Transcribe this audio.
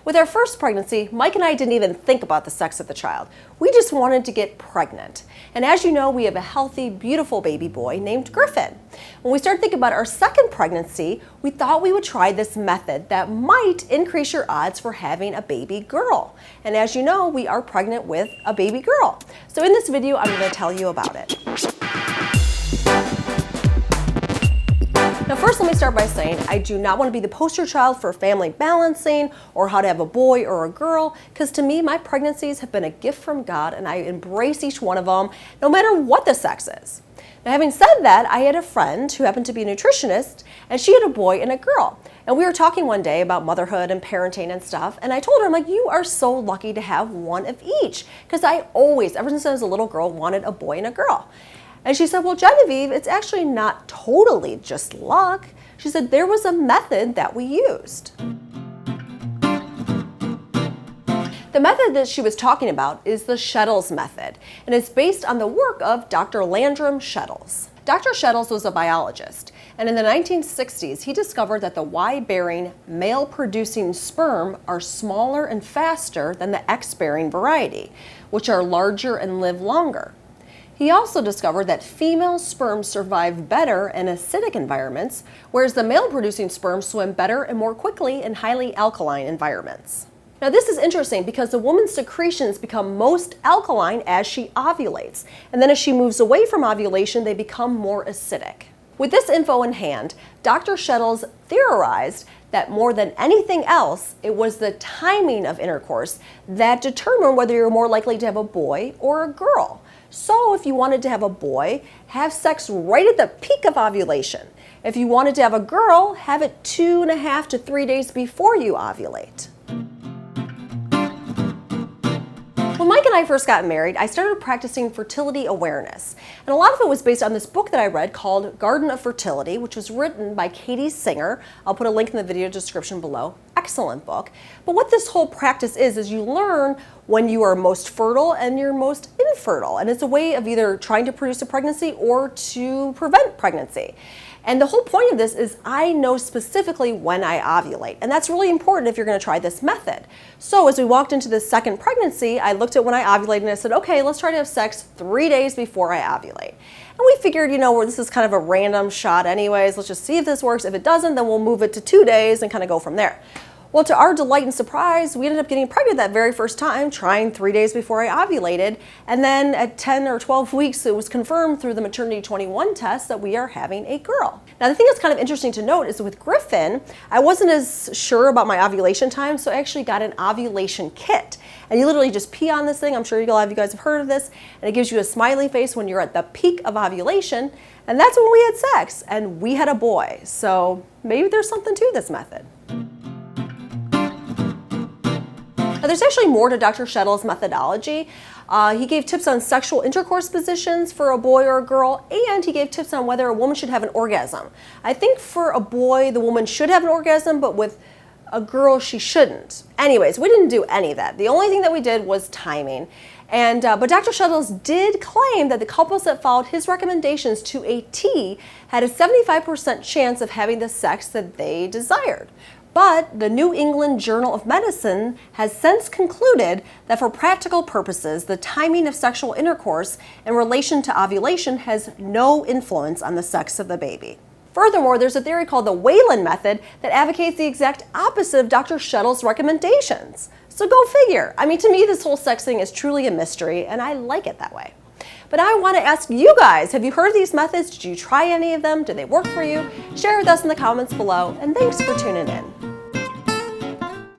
With our first pregnancy, Mike and I didn't even think about the sex of the child. We just wanted to get pregnant. And as you know, we have a healthy, beautiful baby boy named Griffin. When we started thinking about our second pregnancy, we thought we would try this method that might increase your odds for having a baby girl. And as you know, we are pregnant with a baby girl. So in this video, I'm going to tell you about it. Now first, let me start by saying I do not want to be the poster child for family balancing or how to have a boy or a girl, because to me, my pregnancies have been a gift from God and I embrace each one of them, no matter what the sex is. Now having said that, I had a friend who happened to be a nutritionist, and she had a boy and a girl. And we were talking one day about motherhood and parenting and stuff, and I told her, I'm like, you are so lucky to have one of each, because I always, ever since I was a little girl, wanted a boy and a girl. And she said, well, Genevieve, it's actually not totally just luck. She said there was a method that we used. The method that she was talking about is the Shettles method, and it's based on the work of Dr. Landrum Shettles. Dr. Shettles was a biologist, and in the 1960s, he discovered that the Y-bearing male-producing sperm are smaller and faster than the X-bearing variety, which are larger and live longer. He also discovered that female sperms survive better in acidic environments, whereas the male-producing sperms swim better and more quickly in highly alkaline environments. Now this is interesting because the woman's secretions become most alkaline as she ovulates, and then as she moves away from ovulation, they become more acidic. With this info in hand, Dr. Shettles theorized that more than anything else, it was the timing of intercourse that determined whether you're more likely to have a boy or a girl. So if you wanted to have a boy, have sex right at the peak of ovulation. If you wanted to have a girl, have it 2.5 to 3 days before you ovulate. When Mike and I first got married, I started practicing fertility awareness. And a lot of it was based on this book that I read called Garden of Fertility, which was written by Katie Singer. I'll put a link in the video description below. Excellent book. But what this whole practice is you learn when you are most fertile and you're most infertile. And it's a way of either trying to produce a pregnancy or to prevent pregnancy. And the whole point of this is I know specifically when I ovulate. And that's really important if you're going to try this method. So as we walked into this second pregnancy, I looked at when I ovulated and I said, okay, let's try to have sex 3 days before I ovulate. And we figured, you know, this is kind of a random shot anyways. Let's just see if this works. If it doesn't, then we'll move it to 2 days and kind of go from there. Well, to our delight and surprise, we ended up getting pregnant that very first time, trying 3 days before I ovulated. And then at 10 or 12 weeks, it was confirmed through the Maternity 21 test that we are having a girl. Now, the thing that's kind of interesting to note is with Griffin, I wasn't as sure about my ovulation time, so I actually got an ovulation kit. And you literally just pee on this thing. I'm sure a lot of you guys have heard of this. And it gives you a smiley face when you're at the peak of ovulation. And that's when we had sex. And we had a boy. So maybe there's something to this method. Now, there's actually more to Dr. Shettles' methodology. He gave tips on sexual intercourse positions for a boy or a girl, and he gave tips on whether a woman should have an orgasm. I think for a boy, the woman should have an orgasm, but with a girl, she shouldn't. Anyways, we didn't do any of that. The only thing that we did was timing. But Dr. Shettles did claim that the couples that followed his recommendations to a T had a 75% chance of having the sex that they desired. But the New England Journal of Medicine has since concluded that for practical purposes, the timing of sexual intercourse in relation to ovulation has no influence on the sex of the baby. Furthermore, there's a theory called the Whalen method that advocates the exact opposite of Dr. Shettles' recommendations. So go figure. I mean, to me, this whole sex thing is truly a mystery, and I like it that way. But I want to ask you guys, have you heard of these methods? Did you try any of them? Did they work for you? Share with us in the comments below, and thanks for tuning in.